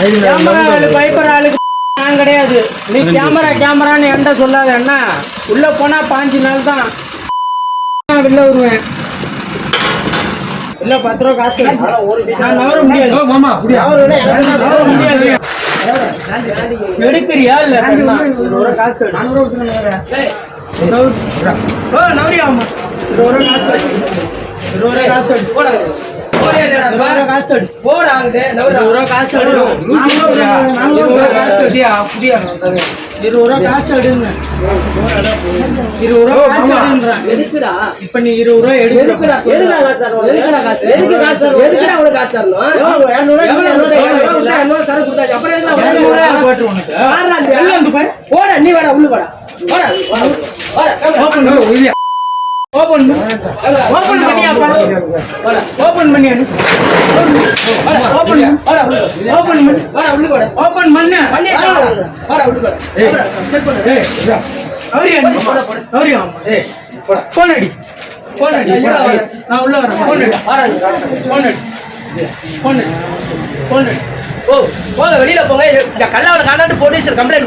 Piper ஆளுக்கு நான் கிடையாது. நீ கேமரான்னு என்கிட்ட சொல்லாத. என்ன உள்ள போனா 5 நாள் தான் வெளில வருவேன். இல்ல 10 ரூபா காசு நான் நவர முடியாது. எடுக்கிறியா இல்ல காசு 400 நவரியாமா 20 காசு காசு இப்ப நீ 20 ரூபா எடுக்கிறா ஓபன் வெளியில போங்க. கல்லாவில் காண்டாட்டு போலீஸ் கம்ப்ளைண்ட்